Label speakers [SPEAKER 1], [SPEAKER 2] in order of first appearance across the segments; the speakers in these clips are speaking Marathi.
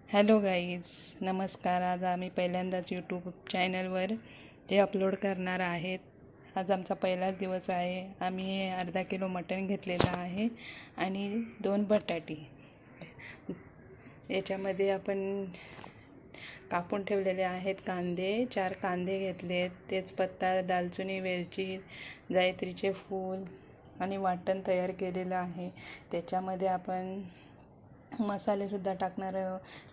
[SPEAKER 1] हॅलो गाईज, नमस्कार. आज आम्ही पहिल्यांदाच यूट्यूब चॅनलवर हे अपलोड करणार आहेत. आज आमचा पहिलाच दिवस आहे. आम्ही अर्धा किलो मटण घेतलेलं आहे आणि 2 बटाटे. याच्यामध्ये आपण कापून ठेवलेले आहेत कांदे. 4 कांदे घेतलेत, तेजपत्ता, दालचिनी, वेलची, जायत्रीचे फूल आणि वाटण तयार केलेलं आहे. त्याच्यामध्ये आपण मसालेसुद्धा टाकणार.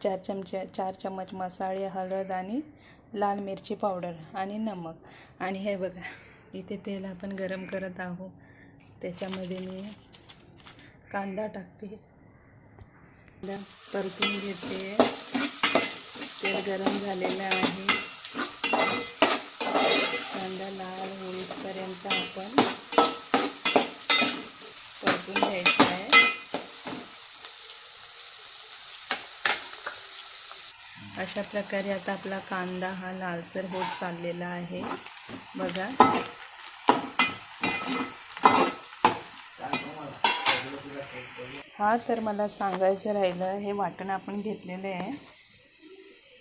[SPEAKER 1] 4 चम्मच मसाले, हळद आणि लाल मिरची पावडर आणि नमक. आणि हे बघा, इथे तेल आपण गरम करत आहोत. त्याच्यामध्ये मी कांदा टाकते, परतून घेते. तेल गरम झालेलं आहे. कांदा लाल होईपर्यंत आपण परतून घ्यायचा आहे. अशा प्रकारे आता आपला कांदा हा लालसर होत चाललेला आहे. बघा, हा तर मला सांगायचं राहिलं, हे वाटण आपण घेतलेलं आहे.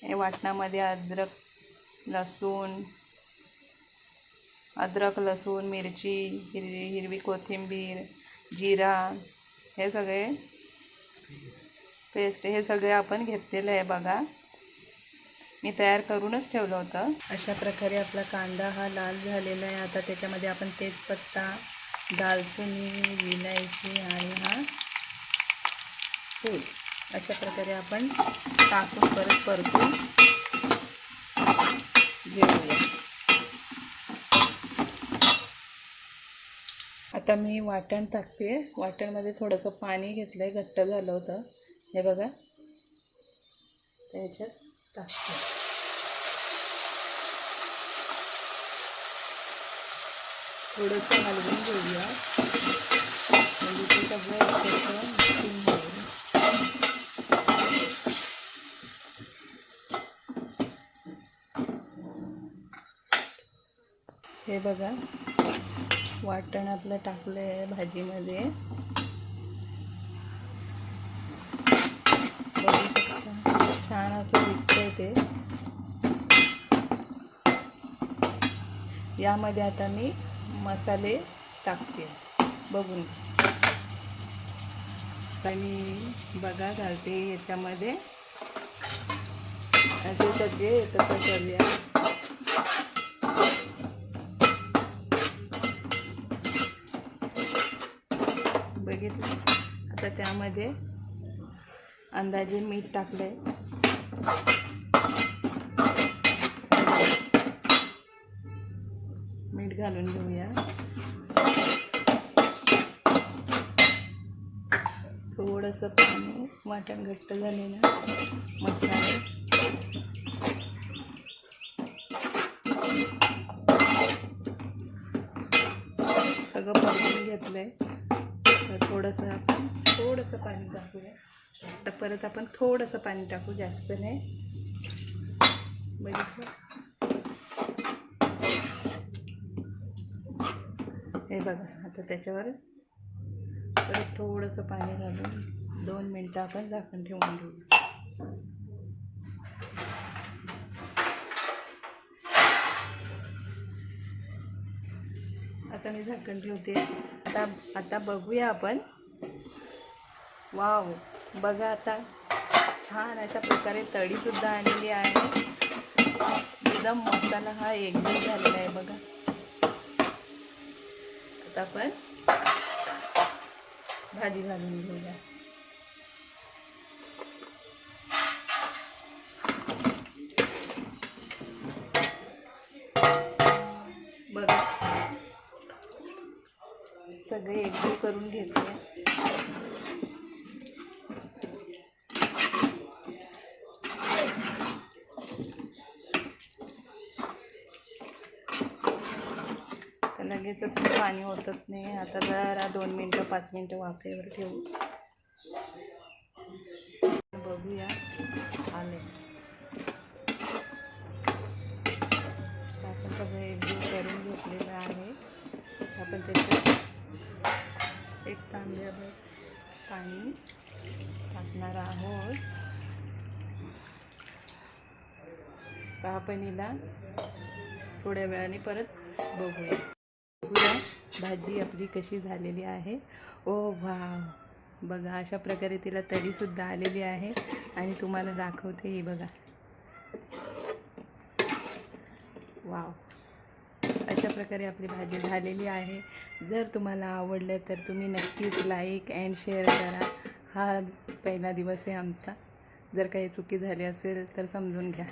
[SPEAKER 1] हे वाटणामध्ये अद्रक लसूण मिरची, हिरवी कोथिंबीर, जिरा, हे सगळे पेस्ट, हे सगळे आपण घेतलेलं आहे. बघा, मी तयार करूनच ठेवलं होतं. अशा प्रकारे आपला कांदा हा लाल झालेला आहे. आता त्याच्यामध्ये आपण तेजपत्ता, दालचिनी, विलायची आणि हा फूल अशा प्रकारे आपण टाकून परत परतून घेऊया. आता मी वाटण टाकते. वाटणमध्ये थोडंसं पाणी घेतलं आहे, घट्ट झालं होतं. हे बघा, त्याच्यात टाकते. थोडंसं हलवून घेऊया, म्हणजे ते सगळं मिक्सिंग होईल. हे बघा, वाटण आपलं टाकलं आहे भाजीमध्ये. छान असं दिसतंय ते. यामध्ये आता मी मसाले टाकते, बघून. आणि बघा, घालते याच्यामध्ये असे सगळे एकत्र करूया. बघितलं, आता त्यामध्ये अंदाजे मीठ टाकलंय. मीठ घालून घेऊया. थोडंसं पाणी, वाटण घट्ट झालेलं, मसाले. सगळं परतून घेतलंय. तर थोडंसं पाणी टाकूया. तर परत आपण थोडंसं पाणी टाकू, जास्त नाही. बघितलं, हे बघा. आता त्याच्यावर परत थोडंसं पाणी घालून 2 मिनटं आपण झाकण ठेवून घेऊ. आता मी झाकण ठेवते. आता बघूया आपण. वाव, बघा, आता छान अशा प्रकारे तळीसुद्धा आलेली आहे. एकदम मसाला हा एकजीव झालेला आहे. बघा, आता आपण भाजी घालून घेऊया. बघा, सगळे एकजीव करून घेतले. लगेचच पाणी ओतत नाही. आता जरा 2 मिनटं 5 मिनटं वाफेवर ठेवू. बघूया, आले. आपण सगळं एकजीव करून घेतलेलं आहे. आपण त्याच्यात 1 तांब्याभर पाणी टाकणार. टाकणार आहोत. तर आपण हिला थोड्या वेळाने परत बघूया. भाजी आपली कशी झालेली आहे. ओ वाव, बघा अशा प्रकारे तिला तडीसुद्धा आलेली आहे. आणि तुम्हाला दाखवते ही बघा. वाव, अशा प्रकारे आपली भाजी झालेली आहे. जर तुम्हाला आवडलं तर तुम्ही नक्कीच लाईक अँड शेअर करा. हा पहिला दिवस आहे आमचा. जर काही चुकी झाली असेल तर समजून घ्या.